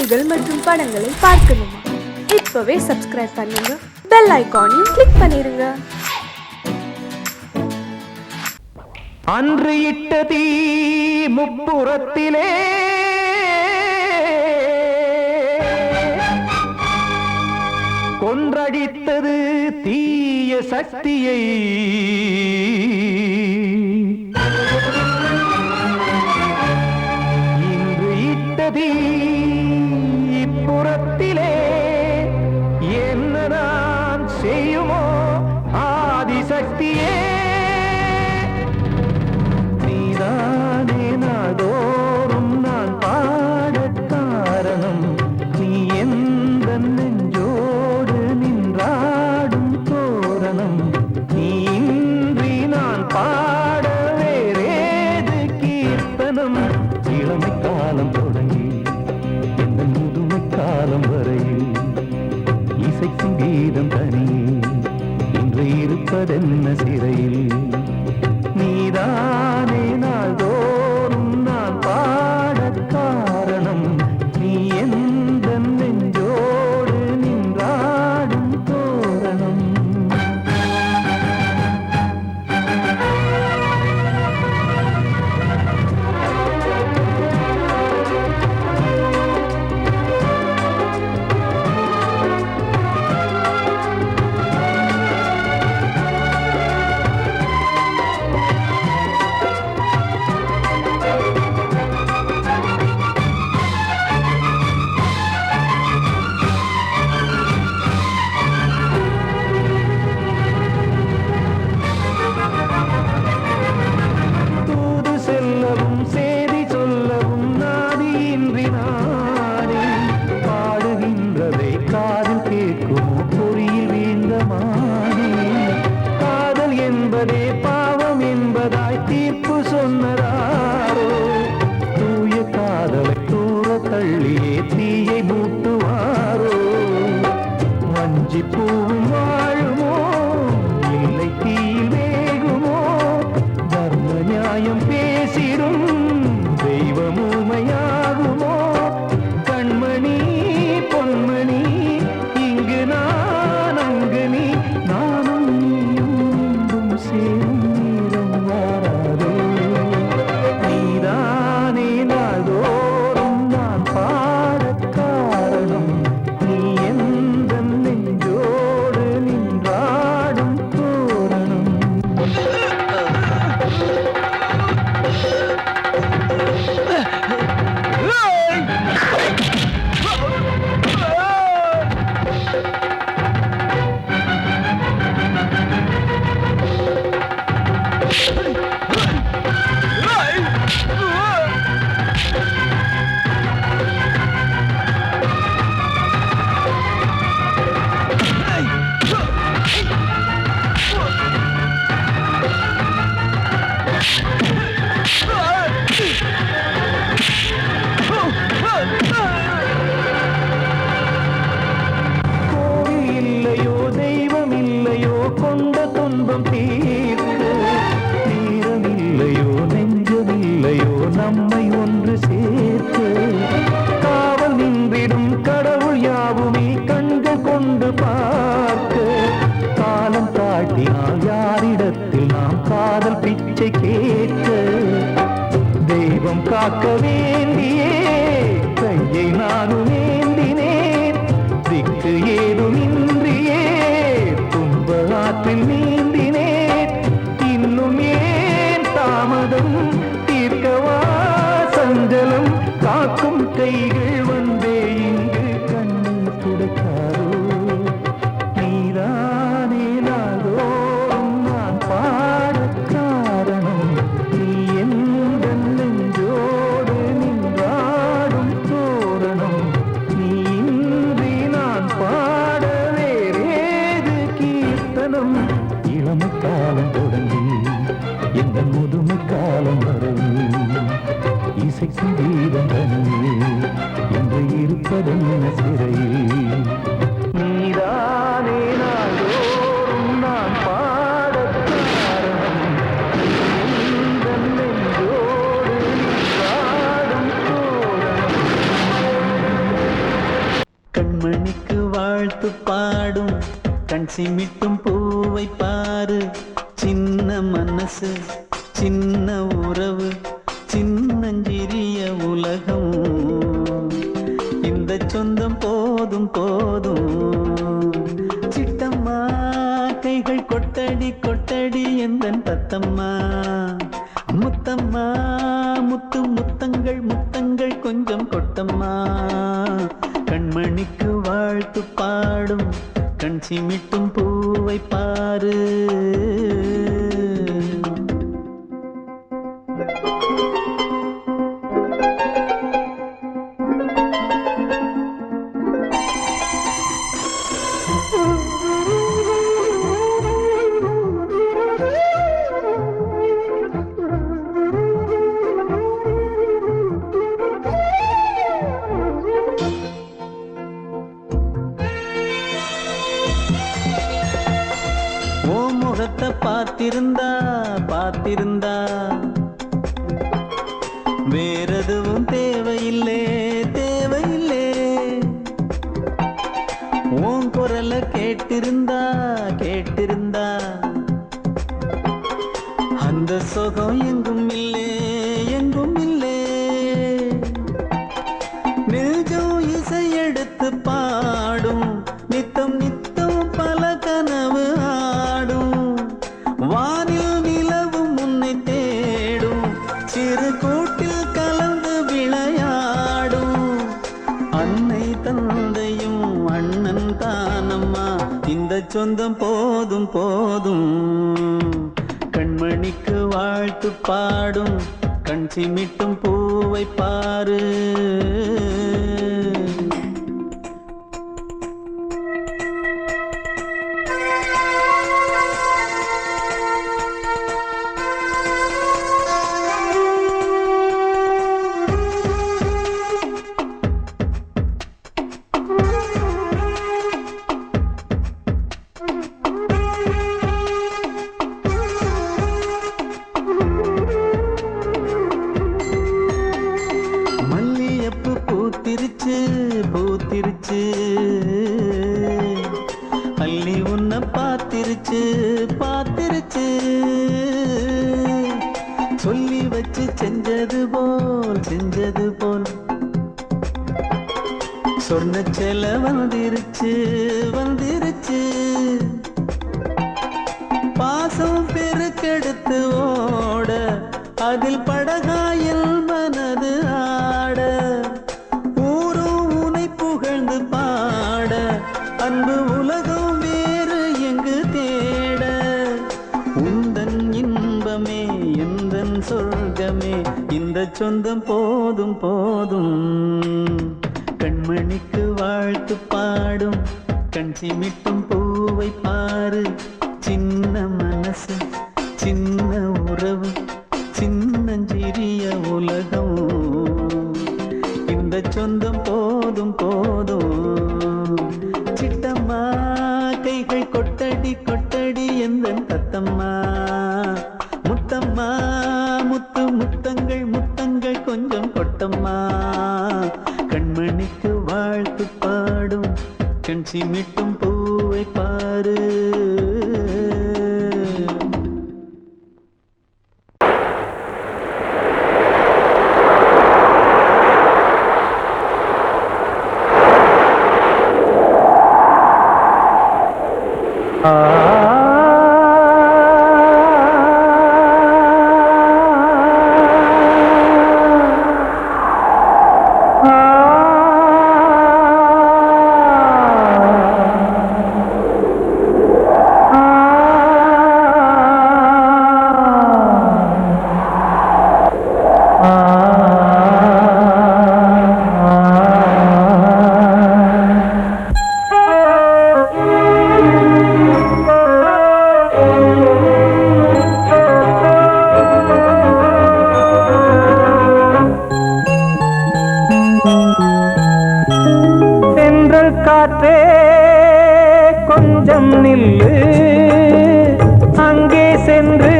செய்திகள் மற்றும் படங்களை பார்க்கணுமா? இப்பவே சப்ஸ்கிரைப் பண்ணுங்க, பெல் ஐகானையும் கிளிக் பண்ணிருங்க. அன்று இட்ட தீ முப்புறத்திலே கொன்றடித்தது தீய சக்தியை. இன்று இட்ட தீ இப்புறத்திலே என்ன நான் செய்யுமோ ஆதிசக்தியே. தோறும் நான் பாட காரணம் நீ எந்த நெஞ்சோடு நின்றாடும் தோரணம். நீ இன்றி நான் பாட வேறேது கீர்த்தனம். இளமை காலம் தொடங்கி எந்த முதுமை காலம் வரையில் இசைக்கும் கீதம் தனியே இன்று இருப்பதென்ன சிறையில். நீதானே நாள்தோறும் நான் பாட காரணம் நீ எந்த நெஞ்சோடு நின்றாடும் தோரணம். பாவம் என்பதாய் தீர்ப்பு சொன்னதாரோ தூய காதலை தூர தள்ளியே தீயை மூட்டுவாரோ. வஞ்சி பூவும் வாழுமோ இல்லை தீயில் வேகுமோ. தர்ம நியாயம் பேசிடும் தெய்வம் ஊமையாகுமோ. கண்மணி பொன்மணி இங்கு நான் அங்கு நீ நானும் சேரும் நீரம் வாராதே. நீதானே நாள்தோறும் நான் பாட காரணம் நீ எந்த நெஞ்சோடு நின்றாடும் தோரணம். கோவில் இல்லையோ தெய்வம் இல்லையோ கொண்ட துன்பம் தீர்க்க. நேரம் இல்லையோ நெஞ்சம் இல்லையோ நம்மை ஒன்று சேர்க்க. காவல் நின்றிடும் கடவுள் யாவுமே கண்கள் கொண்டு பார்க்க. காலம் காட்டினால் யாரிடத்தில் நாம் காதல் பிச்சை கேட்க. தெய்வம் காக்க வேண்டியே கையை நானும் ஏந்தினேன். திக்கு ஏதுமின்றியே துன்ப ஆற்றில் நீந்தினேன். இன்னும் ஏன் தாமதம் தீர்க்கவா சஞ்சலம். காக்கும் கைகள் வந்தே இங்கு கண்ணீர் துடைக்காரோ. நீதானே நாள்தோறும் நான் பாட காரணம் நீ எந்த நெஞ்சோடு நின்றாடும் தோரணம். நீ இன்றி நான் பாட வேறேது கீர்த்தனம். இளமை காலம் தொடங்கி எந்த முதுமை காலம் வரையில் இசைக்கும் கீதம் தனியே என்று இருப்பதென்ன சிறையில். நீதானே நாள்தோறும் நான் பாட காரணம் நீ எந்த நெஞ்சோடு நின்றாடும் தோரணம். வாழ்த்து பாடும் கண் சிமிட்டும் பூவை பாரு. சின்ன மனசு சின்ன உறவு சின்னஞ்சிறிய உலகம். இந்த சொந்தம் போதும் போதும். சிட்டம்மா கைகள் கொட்டடி கொட்டடி எந்தன் தத்தம்மா. முத்தம்மா முத்து முத்தங்கள் முத்தங்கள் கொஞ்சம் கொட்டம்மா. கண்மணிக்கு வாழ்த்து பாடும் கண் சிமிட்டும் பூவை பாரு. முகத்தை பார்த்திருந்தா பார்த்திருந்தா வேறெதுவும் தேவையில்லை தேவையில்லை. உன் குரலை கேட்டிருந்தா கேட்டிருந்தா அந்த சுகம் எங்கும் இல்லை எங்கும் இல்லை. நெஞ்சம் இசை எடுத்து பாடும் நித்தம் நித்தம் பல கனவு ஆடும். வானில் நிலவும் உன்னை தேடும் சிறு கூட்டில் கலந்து விளையாடும். அன்னை தந்தையும் அண்ணன் தானம்மா. இந்த சொந்தம் போதும் போதும். கண்மணிக்கு வாழ்த்து பாடும் கண் சிமிட்டும் பூவை பாரு. பூத்திருச்சு பூத்திருச்சு அள்ளி உன்னை பார்த்திருச்சு பார்த்திருச்சு. சொல்லி வச்சு செஞ்சது போல் சொன்ன செல வந்துருச்சு வந்துருச்சு. பாசம் பெருக்கெடுத்து ஓட அதில் படகாயில் மனது ஆட. பாட அன்பு உலகம் வேறு எங்கு தேட. உந்தன் இன்பமே எந்தன் சொர்க்கமே இந்த சொந்தம் போதும் போதும். கண்மணிக்கு வாழ்த்து பாடும் கண் சிமிட்டும் பூவை பாரு. சின்ன மனசு சின்ன உறவு சின்னஞ்சிறிய உலகம். இந்த சொந்தம் போதும் போதும். சிட்டம்மா கைகள் கொட்டடி கொட்டடி எந்தன் தத்தம்மா. முத்தம்மா முத்து முத்தங்கள் முத்தங்கள் கொஞ்சம் கொட்டம்மா. கண்மணிக்கு வாழ்த்து பாடும் கண் சிமிட்டும் பூவை பாரு. காற்றே கொஞ்சம் நில்லு, அங்கே சென்று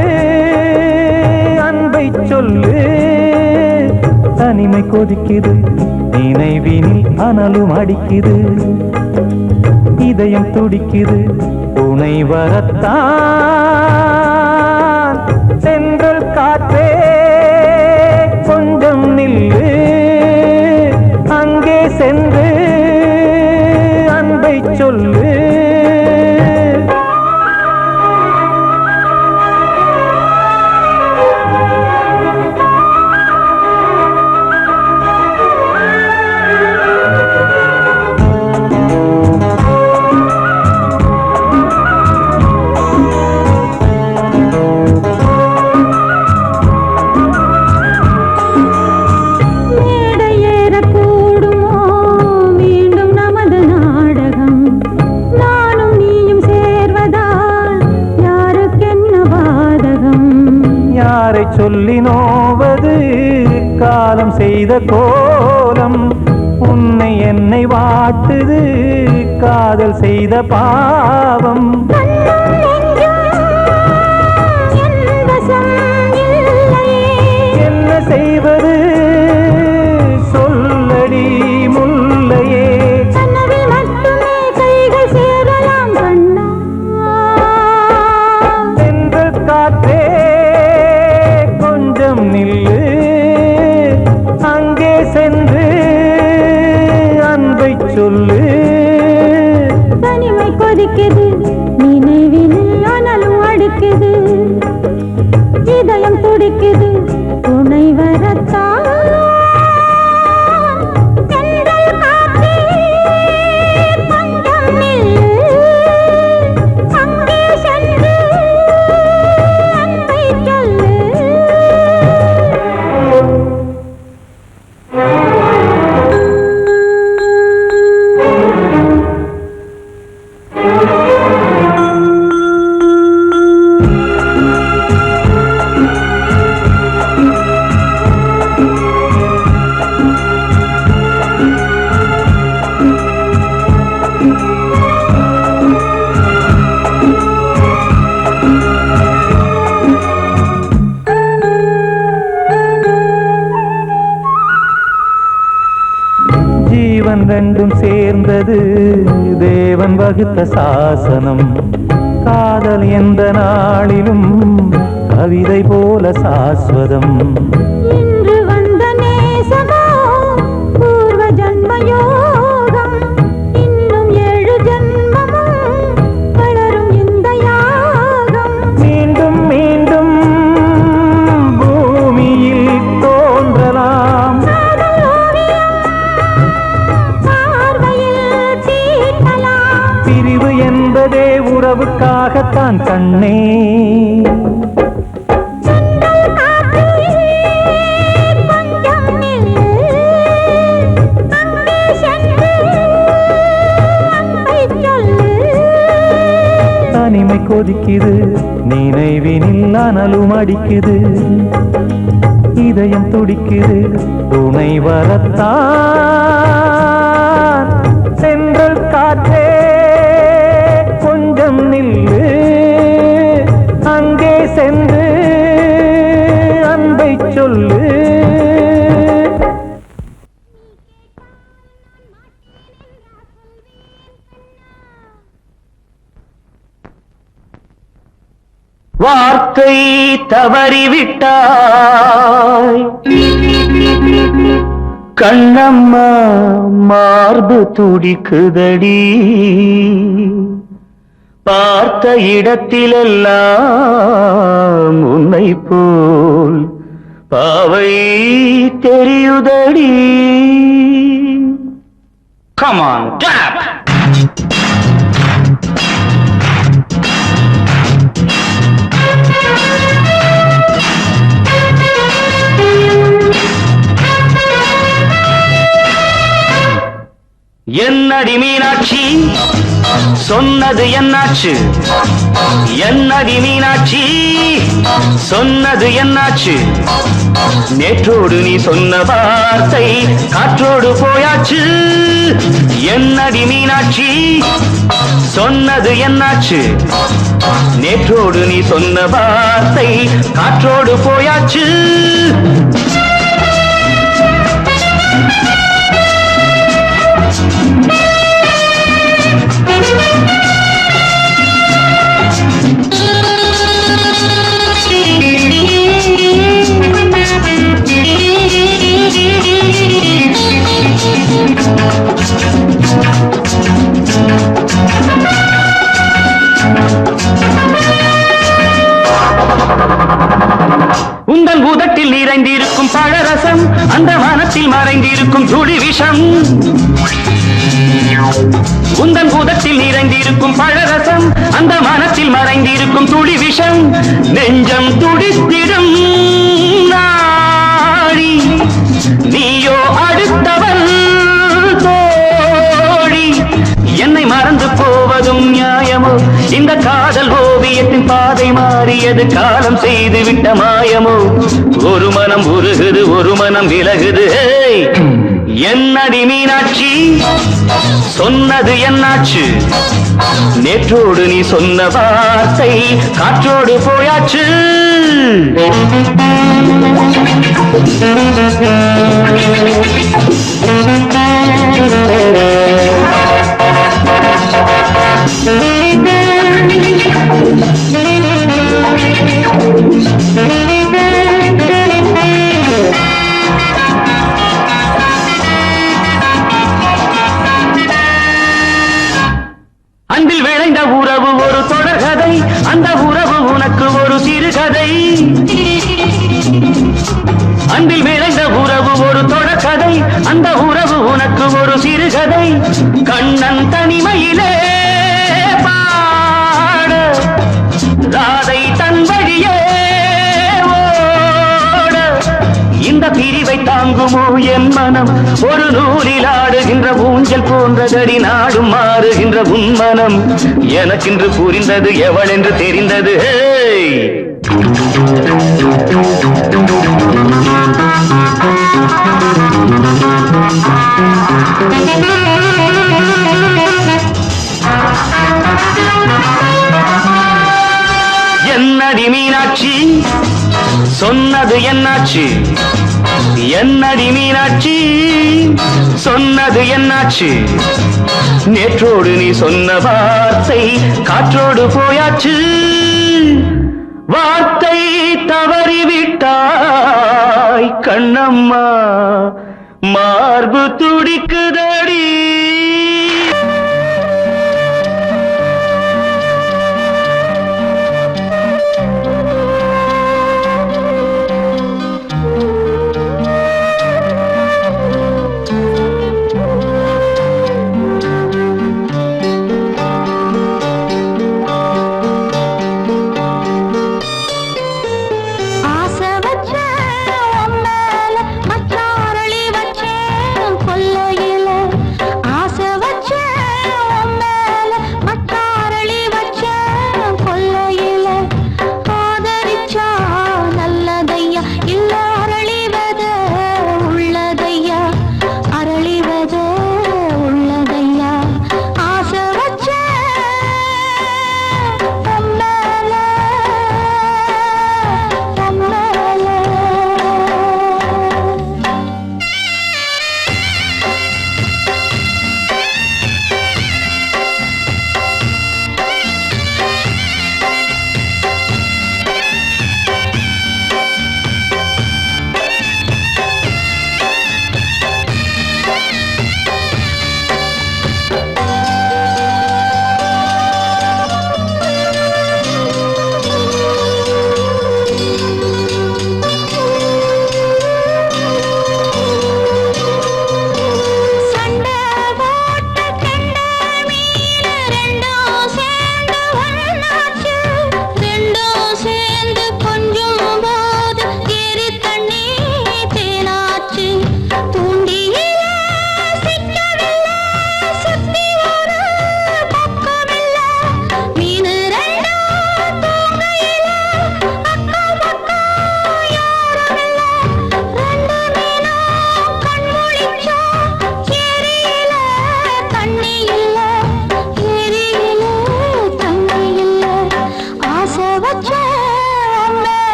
அன்பை சொல்லு. தனிமை கொதிக்குது, நினைவினில் அனலும் அடிக்குது. இதயம் துடிக்குது துணை வரத்தான். சென்றல் காற்றே கொஞ்சம் நில்லு, அங்கே சென்று அன்பை சொல்லு. சொல்லி நோவது காலம் செய்த கோலம், உன்னை என்னை வாட்டுது காதல் செய்த பாவம். என்ன செய்வது சொல்லடி முல்லையே, சென்று காற்றே நில்லு, அங்கே சென்று அன்பை சொல்லு. தனிமை கொதிக்குது நினைவில் ஆனாலும் அடிக்குது, இதயம் துடிக்குது துணை வரத்தான். ஜீவன் ரெண்டும் சேர்ந்தது தேவன் வகுத்த சாசனம், காதல் எந்த நாளிலும் கவிதை போல சாஸ்வதம். இன்று வந்த நேசமோ பூர்வ ஜன்ம யோகம், இன்னும் 7 ஜன்மமும் வளரும் இந்த யாகம். மீண்டும் மீண்டும் பூமியில் தோன்றலாம், பிரிவு என்பதே உறவுக்காகத்தான் கண்ணே. தனிமை கொதிக்குது நினைவினில் அனலும் அடிக்குது, இதயம் துடிக்குது துணை வரத்தான். சென்றல் காற்றே கொஞ்சம் நில்லு, அங்கே சென்று அன்பை சொல்லு. வார்த்தை தவறிவிட்டாய் கண்ணம்மா, மார்பு துடிக்குதடி, பார்த்த இடத்திலெல்லாம் உன்னை போல் பாவை தெரியுதடி. Come on, clap! என்னடி மீனாட்சி சொன்னது என்னாச்சு, என்னடி மீனாட்சி சொன்னது என்னாச்சு, நேற்றோடு நீ சொன்ன வார்த்தை காற்றோடு போயாச்சு. என்னடி மீனாட்சி சொன்னது என்னாச்சு, நேற்றோடு நீ சொன்ன வார்த்தை காற்றோடு போயாச்சு. உந்தன் உதட்டில் நிறைந்திருக்கும் பழரசம் அந்த வானத்தில் மறைந்திருக்கும் துளி விஷம் உந்தன் உதட்டில் நிறைந்திருக்கும் பழரசம் அந்த வானத்தில் மறைந்திருக்கும் துளி விஷம் நெஞ்சம் துடித்திடும் நாடி நீயோ அடுத்தவன் தோழி என்னை மறந்து போவதும் நியாயமோ இந்த காதல் ஓவியத்தின் பாதை மாறியது காலம் செய்து விட்ட மாயமோ ஒரு மனம் உருகுது ஒரு மனம் விலகுது என்னடி மீனாட்சி சொன்னது என்னாச்சு நேற்றோடு நீ சொன்ன வார்த்தை காற்றோடு போயாச்சு அன்பில் விளைந்த உறவு ஒரு தொடர்கதை அந்த உறவு உனக்கு ஒரு சிறுகதை அன்பில் விளைந்த உறவு ஒரு தொடர்கதை அந்த உறவு உனக்கு ஒரு சிறுகதை கண்ணன் தனிமையிலே பாட ராதை தன் வழியே ஓட இந்த பிரிவை தாங்குமோ என் மனம் ஒரு நூலில் ஆடுகின்ற ஊஞ்சல் போன்றதடி நாடும் மாறுகின்ற உன்மனம் எனக்கென்று புரிந்தது எவள் என்று தெரிந்தது என்னடி மீனாட்சி சொன்னது என்னாச்சு என்னடி மீனாட்சி சொன்னது என்னாச்சு நேற்றோடு நீ சொன்ன வார்த்தை காற்றோடு போயாச்சு வார்த்தை தவறிவிட்டாய் கண்ணம்மா மார்பு துடிக்குதடி ஆசை வச்ச உன் மேல மச்சாரளி வச்சேன் கொல்லையில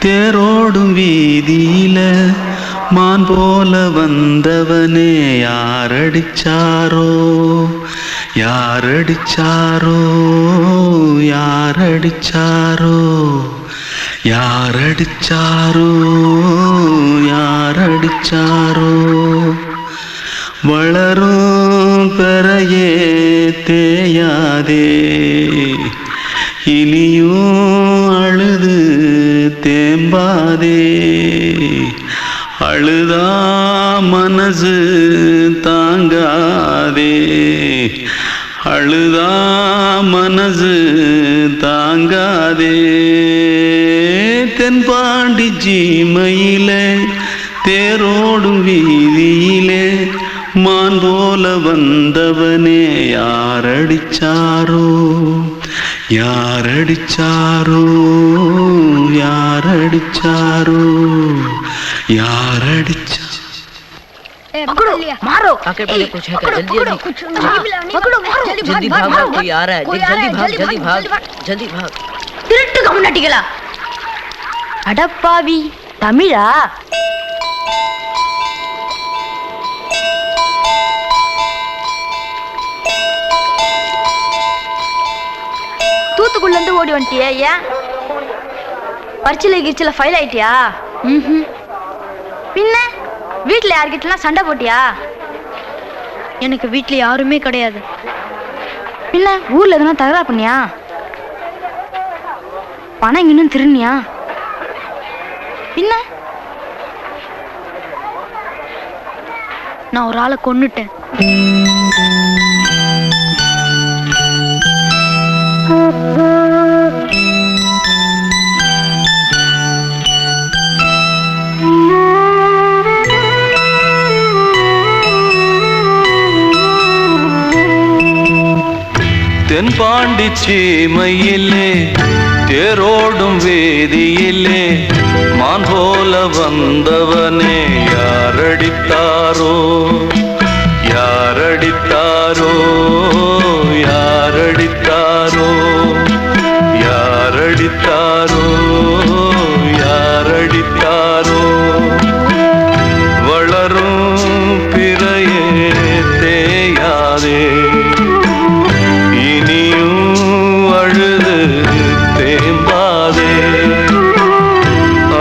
தேரோடும் வீதியில மான் போல வந்தவனே யாரடிச்சாரோ யாரடிச்சாரோ யாரடிச்சாரோ யாரடிச்சாரோ யாரடிச்சாரோ வளரும் பெறையே தேயாதே இனியும் அழுது தேம்பாதே அழுதா மனசு தாங்காதே அழுதா மனசு தாங்காதே தென்பாண்டி ஜீமையிலே தேரோடும் வீதியிலே மான் போல வந்தவனே யாரடிச்சாரோ யாரடிச்சாரோ யாரடிச்சாரோ यारडिचा पकड़ो मारो आके पहले कुछ है क्या जल्दी जल्दी पकड़ो मारो जल्दी भाग भाग कोई आ रहा है जल्दी भाग जल्दी भाग திருட்டு கம்முனாட்டிகளா அடப்பாவி தமிழா தூத்துக்குள்ள இருந்து ஓடி வந்துட்டியா ஏன் பரிச்சையில கிரிச்சில ஃபைல் ஆயிட்டியா பின்ன வீட்டுல யார்கிட்டலாம் சண்டை போட்டியா எனக்கு வீட்டுல யாருமே கிடையாது பின்ன ஊர்ல எதுனா தகராறு பண்ணியா பணம் இன்னும் திருநியா பின்ன நான் ஒரு ஆளை கொன்னுட்டேன் தென்பாண்டி சீமையிலே தேரோடும் வேதியிலே மான் போல வந்தவனே யாரடித்தாரோ யாரடித்தாரோ யாரடித்தாரோ யாரடித்தாரோ யாரடித்தாரோ வளரும் பிறையே தேயாதே அழுது தேம்பாதே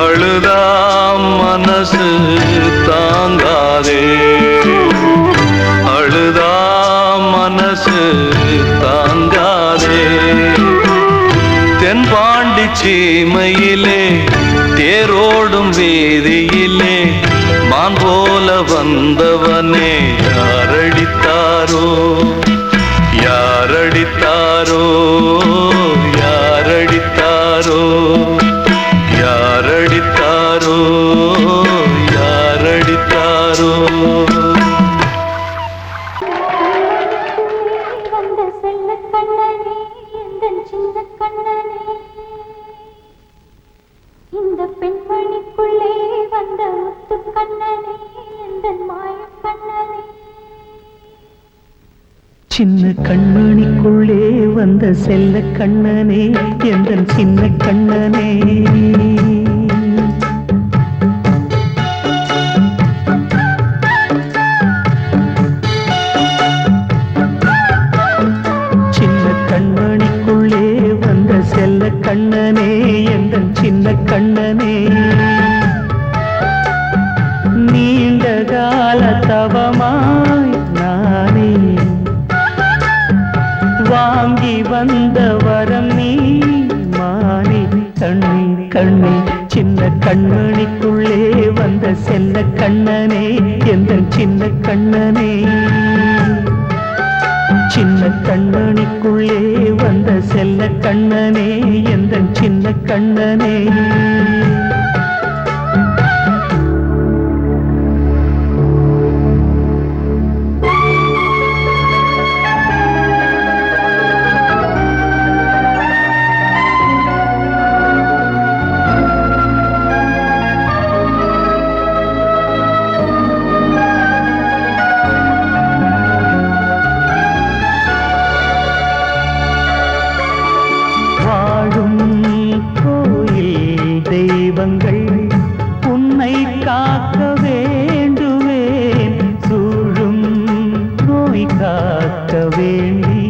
அழுதா மனசு தாங்காதே அழுதா மனசு தாங்காதே தென்பாண்டி சீமையிலே தேரோடும் வேதியிலே மான் போல வந்தவனே யாரடித்தாரோ யாரடித்தாரோ யாரடித்தாரோ யாரடித்தாரோ யாரடித்தாரோ வந்த செல்ல கண்ணனே எந்தன் சின்ன கண்ணனே இந்த பெண்மணிக்குள்ளே வந்த முத்து கண்ணனே எந்தன் மாய கண்ணனே சின்ன கண்மணிக்குள்ளே வந்த செல்ல கண்ணனே எந்தன் சின்ன கண்ணனே சின்ன கண்மணிக்குள்ளே வந்த செல்ல கண்ணனே எந்தன் சின்ன கண்ணனே நீண்ட கால தவமாய் நானே வாங்கி வந்த வரம் நீ மானே கண்ணே கண்ணே சின்ன கண்மணிக்குள்ளே வந்த செல்ல கண்ணனே எந்தன் சின்ன கண்ணனே சின்ன கண்மணிக்குள்ளே வந்த செல்ல கண்ணனே எந்தன் சின்ன கண்ணனே காக்க வேண்டுவேன் சூழும் நோய் காக்க வேண்டி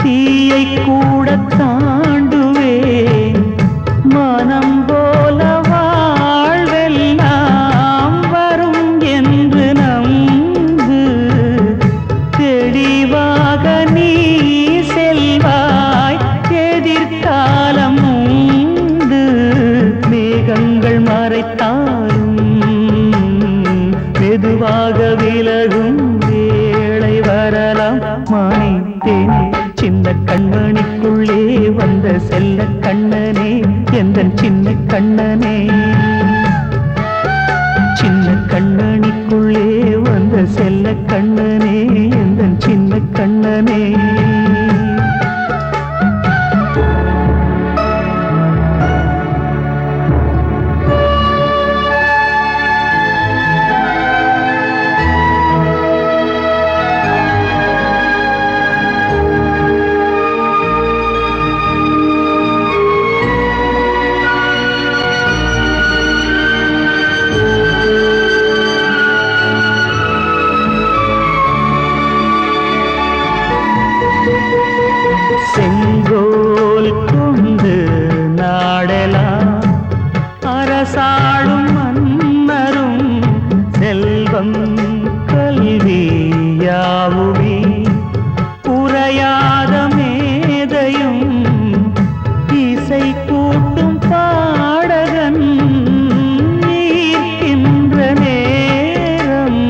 தீயை கூட தாண்டுவேன் மனம் போல வாழ்வெல்லாம் வரும் என்று நம்பு தெளிவாக நீ செல்வாய் எதிர்காலம் உண்டு மேகங்கள் மறைத்தாலும் மெதுவாக விலகும் வேளை வரலாம் மானித்தேனே சின்ன கண்மணிக்குள்ளே வந்த செல்ல கண்ணனே எந்தன் சின்ன கண்ணனே சின்ன கண்ணனிக்குள்ளே வந்த செல்ல கண்ணனே எந்தன் சின்ன கண்ணனே செங்கோல் கொண்டு நாடலாம் அரசாளும் மன்னரும் செல்வம் கல்வியாவுமே உரையாத மேதையும் இசை கூட்டும் பாடகன் ஈர்க்கின்ற நேரம்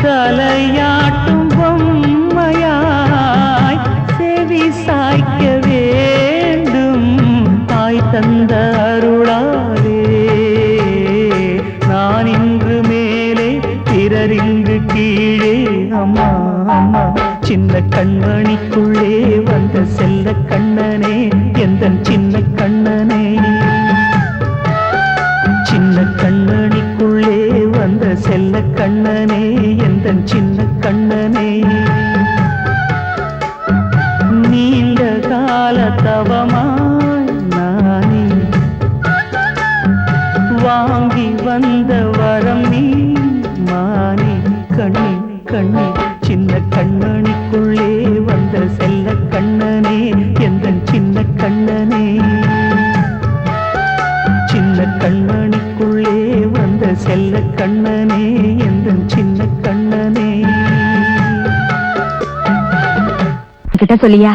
தலையாட்டும் பொம்மையாய் செவி சாய்க்க வேண்டும் தாய் தந்த அருளாலே நான் இன்று மேலே பிறரிங்கு கீழே அம்மா அம்மா சின்ன கண்மணிக்குள்ளே வந்த செல்ல கண்ணனே எந்தன் சின்ன கண்ணனே சின்ன கண்ணனிக்குள்ளே வந்த செல்ல கண்ணனே எந்தன் சின்ன கண்ணனே நீண்ட கால தவமாய் நானே வாங்கி வந்த வரம் நீ மானே கண்ணே கண்ணே சின்ன கண்ணனிக்குள்ளே வந்த செல்ல கண்ணனே எந்தன் சின்ன கண்ணனே சின்ன கண்ணனிக்குள்ளே வந்த செல்ல கண்ணனே எந்தன் சின்ன கண்ணனே கிட்ட சொல்லியா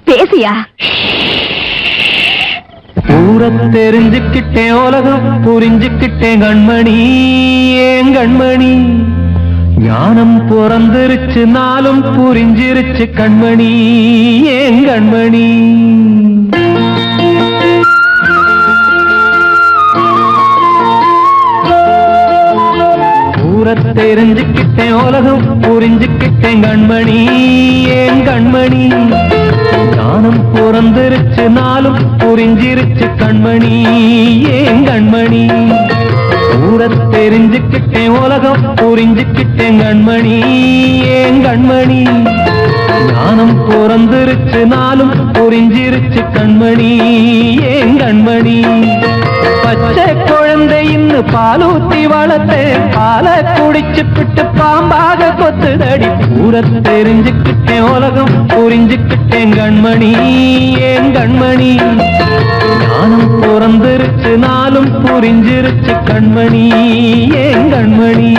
பேசியா ஊரை தெரிஞ்சுக்கிட்டேன் உலகம் புரிஞ்சுக்கிட்டேன் கண்மணி ஏன் கண்மணி ஞானம் பிறந்திருச்சு நாளும் புரிஞ்சிருச்சு கண்மணி ஏன் கண்மணி ஊரை தெரிஞ்சுக்கிட்டேன் உலகம் புரிஞ்சுக்கிட்டேன் கண்மணி ஏன் கண்மணி ஞானம் பிறந்திருச்சு நாளும் புரிஞ்சிருச்சு கண்மணி ஏன் கண்மணி ஊரை தெரிஞ்சுக்கிட்டேன் உலகம் புரிஞ்சுக்கிட்டேன் கண்மணி ஏன் கண்மணி ஞானம் பிறந்திருச்சு நாளும் புரிஞ்சிருச்சு கண்மணி ஏன் கண்மணி பச்சை குழந்தை இன்னும் பாலூத்தி வளர்த்தேன் பாலை குடிச்சு பிட்டு பாம்பாக கொத்துதடி ஊரை தெரிஞ்சுக்கிட்டேன் உலகம் புரிஞ்சுக்கிட்டேன் கண்மணி ஏன் கண்மணி ஞானம் பிறந்திருச்சு நாளும் புரிஞ்சிருச்சு கண்மணி ஏன் கண்மணி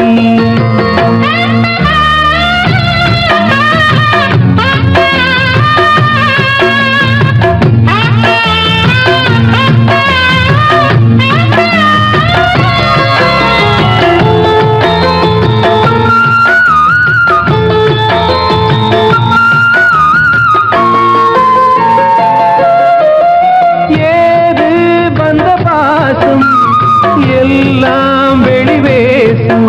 எல்லாம் வெளிவேசும்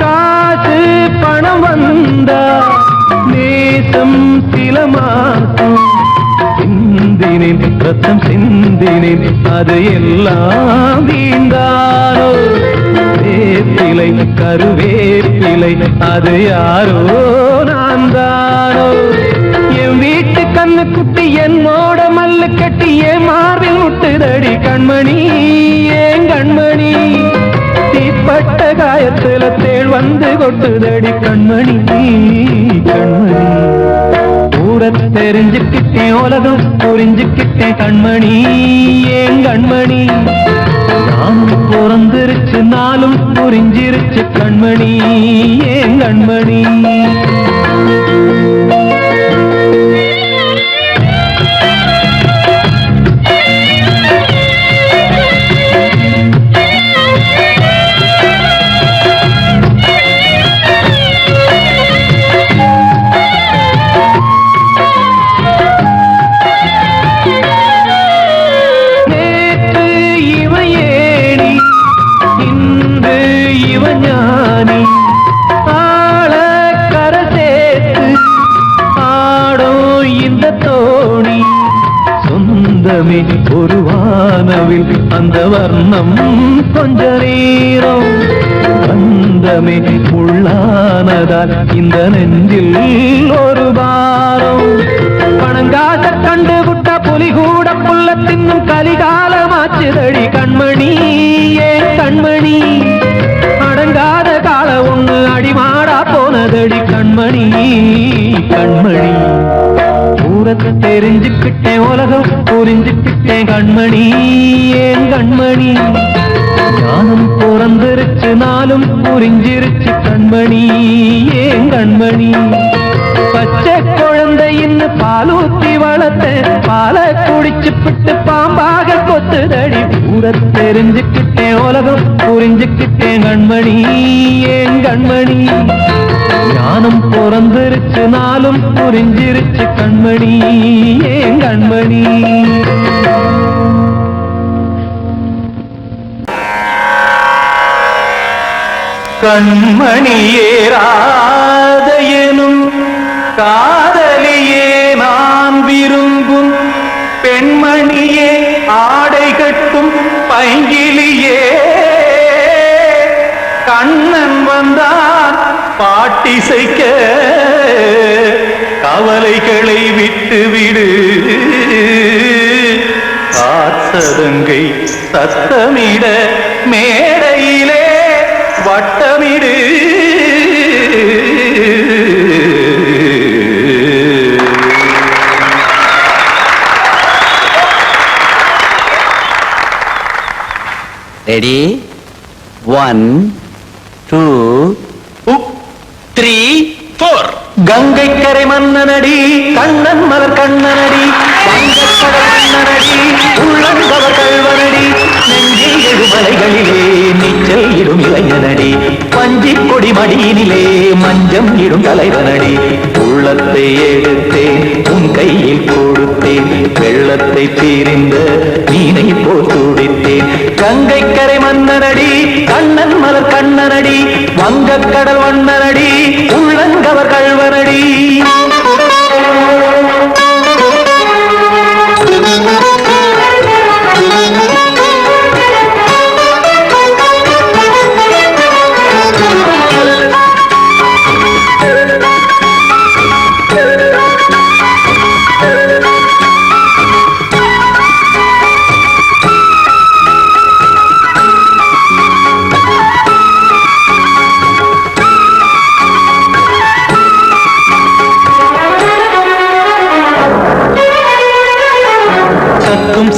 காசு பணம் வந்தா நேசம் சில மாசம் சிந்தினேன் ரத்தம் சிந்தினேன் அது எல்லாம் வீந்தாரோ வேப்பிலை கருவேப்பிலை அது யாரோ நான் தானோ என் வீட்டு கண்ணு குட்டி என்னோட மல்லு கட்டி என் மார்பில் முட்டுதடி கண்மணி ஏன் கண்மணி பட்ட காயத்துல தேள் வந்து கொட்டுதடி கண்மணி கண்மணி ஊர தெரிஞ்சுக்கிட்டேன் உலகம் புரிஞ்சுக்கிட்டேன் கண்மணி ஏன் கண்மணி நானும் பிறந்திருச்சு நாளும் புரிஞ்சிருச்சு கண்மணி ஏன் கண்மணி ஒரு வானவில் அந்த வர்ணம் கொஞ்ச நேரம் பந்தமே உள்ளானதால் இந்த நெஞ்சில் ஒரு பாரம் பணங்காச கண்டு விட்ட புலி கூட புல்ல தின்னும் கலிகாலமாச்சுதடி கண்மணி ஏன் கண்மணி அடங்காத கால ஒண்ணு அடிமாடா போனதடி கண்மணி கண்மணி ஊரத்தை தெரிஞ்சுக்கிட்டேன் உலகம் புரிஞ்சுக்கிட்டேன் கண்மணி ஏன் கண்மணி ஞானம் பிறந்திருச்சு நாளும் புரிஞ்சிருச்சு கண்மணி ஏன் கண்மணி பச்சை குழந்தையின்னு பாலூத்தி வளர்த்த பாலை குடிச்சு பிட்டு பாம்பாக கொத்துதடி ஊரத்தை தெரிஞ்சுக்கிட்டேன் உலகம் புரிஞ்சுக்கிட்டேன் கண்மணி ஏன் கண்மணி ஞானம் பிறந்திருச்சு நாளும் புரிஞ்சிருச்சு கண்மணி ஏன் கண்மணி கண்மணியே ராதையனும் காதலியே நான் விரும்பும் பெண்மணியே ஆடை கட்டும் பைங்கிலியே கண்ணன் வந்தான் பாட்டிசைக்க கவலைகளை விட்டுவிடு காத்ததங்கை சத்தமிட மேடையிலே வட்டமிடு ரெடி 1 2 3 4 கங்கை கரை மன்னனடி கண்ணன் மலர் கண்ணனடி வங்கக்கடல் மன்னனடி உள்ளங்கவர் கல்வனடி நெஞ்சில் எழுமலைகளிலே நீச்சல் இடும் இளைஞனடி பஞ்சி கொடி மடியினிலே மஞ்சம் இடும் தலைவனடி உள்ளத்தை எடுத்தேன் உன் கையில் கொடுத்தேன் வெள்ளத்தை தீரிந்த மீனை போல் துடித்தேன் கங்கை கரை மன்னனடி கண்ணன் மலர் கண்ணனடி வங்கக்கடல் வண்ணனடி உள்ளங்கவர் கல்வனடி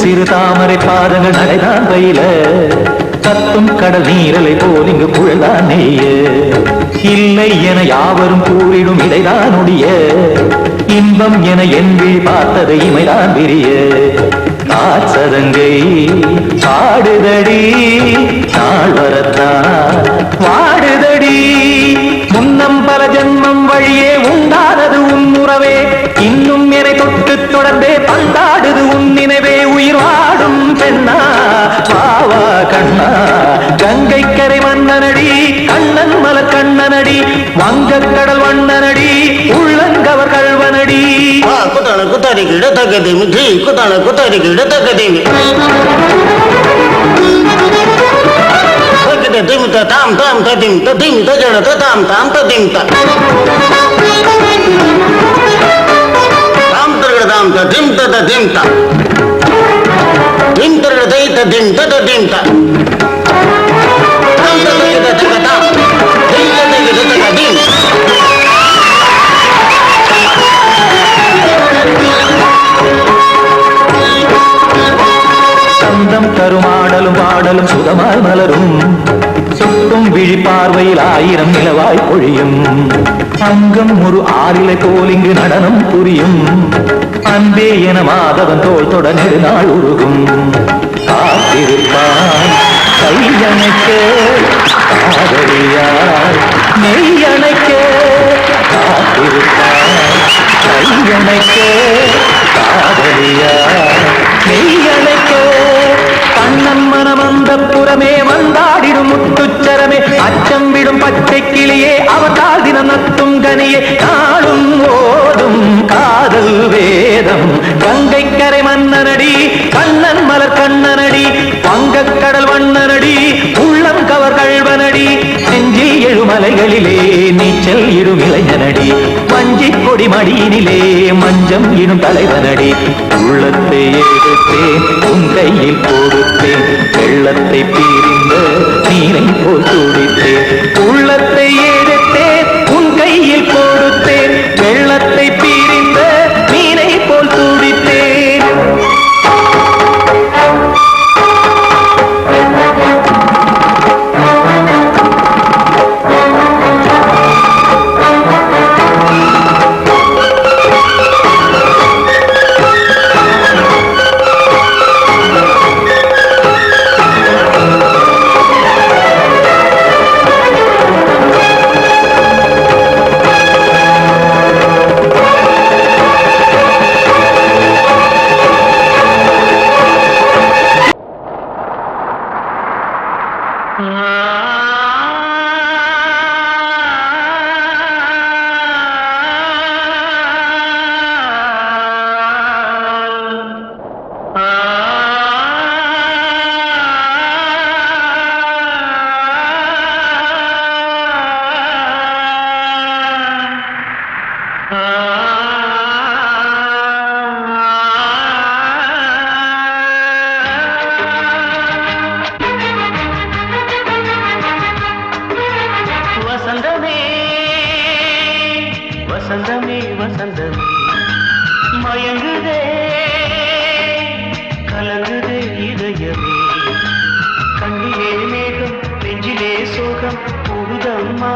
சிறு தாமரை பாதங்கள் நடைதான் பயில கத்தும் கடல் நீரலை போல் இங்கு புழல்தான் நெய்ய இல்லை என யாவரும் கூறிடும் இடைதான் உடைய இன்பம் என என்பி பார்த்தது இமைதான் விரிய காச்சதங்கை பாடுதடி நாள் வரத்தான் வாடுதடி முன்னம் பல ஜென்மம் வழியே உண்டானது உன் உறவே இன்னும் என்னை தொட்டு தொடர்ந்தே பந்தாடுது உன் நினைவே உயிர் வாடும் பெண்ணா பாவா கண்ணா கங்கை கரை மன்னனடி கண்ணன் மலர் கண்ணனடி வங்கக்கடல் வண்ணனடி உள்ளங்கவர் கல்வனடி குத்தான குத்தாரி கிட தக்கதேமி ஜி குத்தான குத்தாரி கிட தக்கதேமி திம் தாம் தாம் ததிம் ததிம் தஜட தாம் தாம் ததிம் தாம் தரகதாம் ததிம் ததிம் திம் தரகதை ததிம் ததிம் தாம் தரகதை சுகமாய் மலரும் சுட்டும் விழி பார்வையில் 1000 நிலவாய் பொழியும் அங்கம் ஒரு ஆறிலை போல் இங்கு நடனம் புரியும் அன்பே என மாதவன் தோள் தொட நெடுநாள் உருகும் காத்திருப்பான் கையணைக்க காதலியார் நெய்யணைக்க காத்திருப்பான் கையணைக்க காதலியார் நெய்யணைக்க கண்ணன் மனம் அந்த புறமே வந்தாடிடும் முத்துச்சரமே அச்சம் விடும் பச்சை கிளியே அவதால் தினம் நத்தும் கனியே நாளும் ஓடும் காதல் வேதம் கங்கை கரை மன்னனடி கண்ணன் மலர் கண்ணனடி வங்கக் கடல் வண்ணனடி உள்ளம் கவர் கழ்வனடி நெஞ்சில் எழுமலைகளிலே நீச்சல் இடும் இளைஞனடி வஞ்சி கொடி மடியினிலே மஞ்சம் இடும் தலைவனடி உள்ளத்தை எடுத்தேன் உன் கையில் கொடுத்தேன் வெள்ளத்தை பீரிந்த நீரை போல் துடித்தேன் உள்ளத்தை எடுத்தேன் உன் கையில் கொடுத்தேன் வெள்ளத்தை பீரிந்த நீரை போல் துடித்தேன் வசந்தமே வசந்தமே மயங்குதே கலங்குதே இதயமே கண்ணிலே மேகம் நெஞ்சிலே சோகம் போகுதம்மா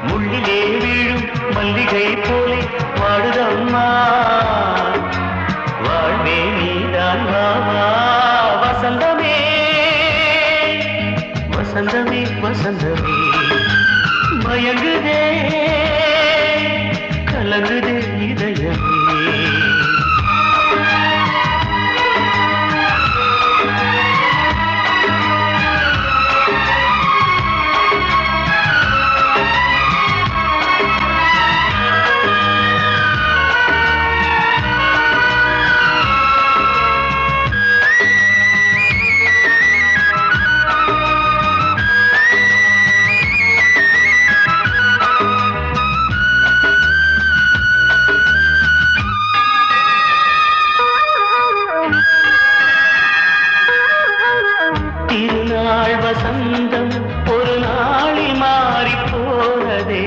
முள்ளிலே வீழும் மல்லிகை போலே வாடுதம்மா வாழ்வே நீதான் வாவா வசந்தமே வசந்தமே வசந்தமே மயங்குதே கலங்குதே இதயமே வசந்தம் ஒரு நாளில் மாறி போனதே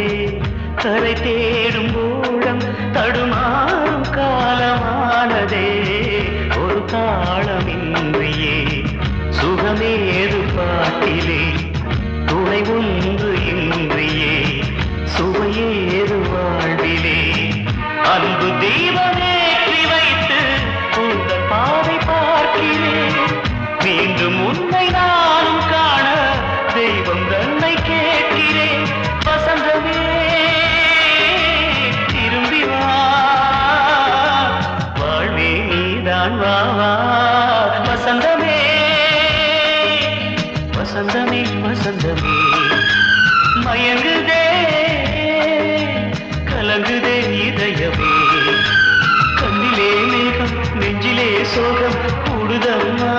கரை தேடும் ஊழம் தடுமாறும் காலமானதே ஒரு தாளமின்றியே சுகமேது பாட்டிலே துணை ஒன்று இன்றியே சுவையேது வாழ்விலே அன்பு தீபமேற்றி வைத்து உங்கள் பாதை பார்க்கிறேன் மீண்டும் உன்னை நானும் காண தெய்வம் தன்னை கேட்கிறேன் வசந்தமே திரும்பி வா வாழ்வே நீதான் வா வா வசந்தமே வசந்தமே வசந்தமே மயங்குதே கலங்குதே இதயமே கண்ணிலே மேகம் நெஞ்சிலே சோகம் கூடுதம்மா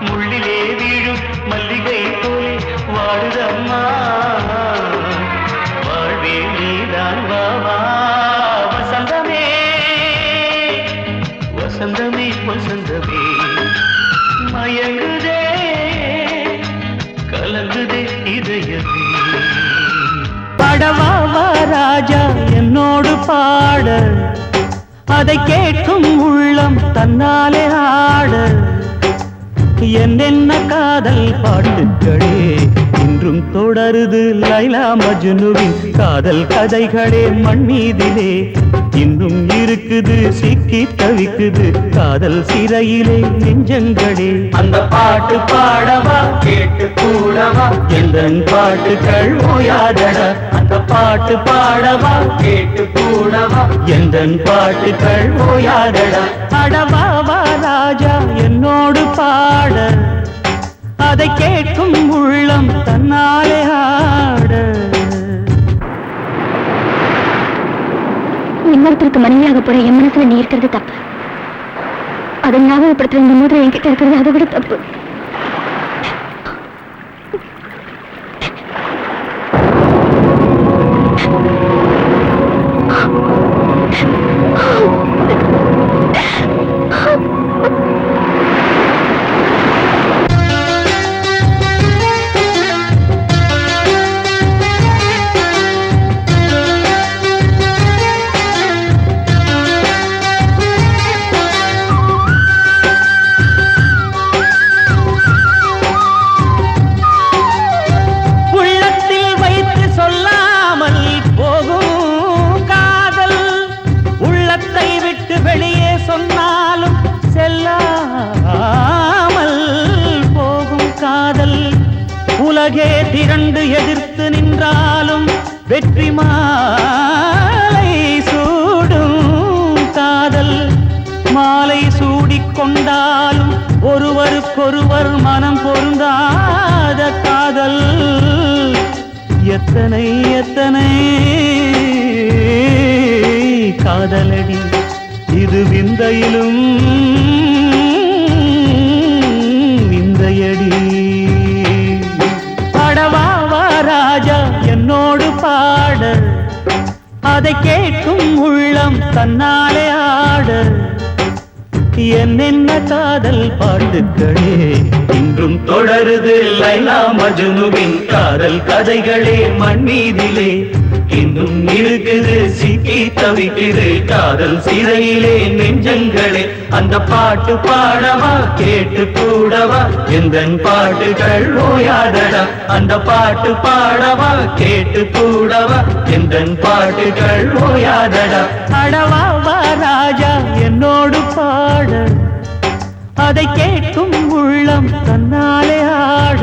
முள்ளிலே வீழும் மல்லிகை போலே வாடுதம்மா வாழ்வே நீதான் வா வா வசந்தமே வசந்தமே வசந்தமே மயங்குதே கலங்குதே இதயமே படவாவா ராஜா என்னோடு பாட அதை கேட்கும் உள்ளம் தன்னாலே ஆட என்னென்ன காதல் பாட்டுக்களே இன்றும் தொடருது லைலா மஜ்னுவின் காதல் கதைகளே மண் மீதிலே இன்னும் இருக்குது சிக்கி தவிக்குது காதல் சிறையிலே நெஞ்சங்களே அந்த பாட்டு பாடவா கேட்டு கூடவா எந்தன் பாட்டுகள் ஓயாதடா அந்த பாட்டு பாடவா கேட்டு கூடவா எந்தன் பாட்டுகள் ஓயாதடா அடவாவா ராஜா என்னோடு பாட அதை கேட்கும் உள்ளம் தன்னாலே ஆட இன்னொருத்தருக்கு மனைவியாக போற என் மனசுல நீ இருக்கிறது தப்பு அதை ஞாபகப்படுத்துற இந்த முதல் என்கிட்ட இருக்கிறது அதை விட தப்பு உலகே திரண்டு எதிர்த்து நின்றாலும் வெற்றி மாலை சூடும் காதல் மாலை சூடிக்கொண்டாலும் ஒருவருக்கொருவர் மனம் பொருந்தாத காதல் எத்தனை எத்தனை காதலடி இது விந்தையிலும் விந்தையடி ராஜா என்னோடு பாட அதை கேட்கும் உள்ளம் தன்னாலே ஆட என்னென்ன காதல் பாட்டுக்களே இன்றும் தொடருது லைலா மஜ்னுவின் காதல் கதைகளே மண் மீதிலே இன்னும் இருக்குது சிக்கி தவிக்குது காதல் சிறையிலே நெஞ்சங்களே அந்த பாட்டு பாடவா கேட்டு கூடவா எந்தன் பாட்டுகள் ஓயாதடா அந்த பாட்டு பாடவா கேட்டு கூடவா எந்தன் பாட்டுகள் ஓயாதடா அடவாவா ராஜா என்னோடு பாட அதை கேட்கும் உள்ளம் தன்னாலே ஆட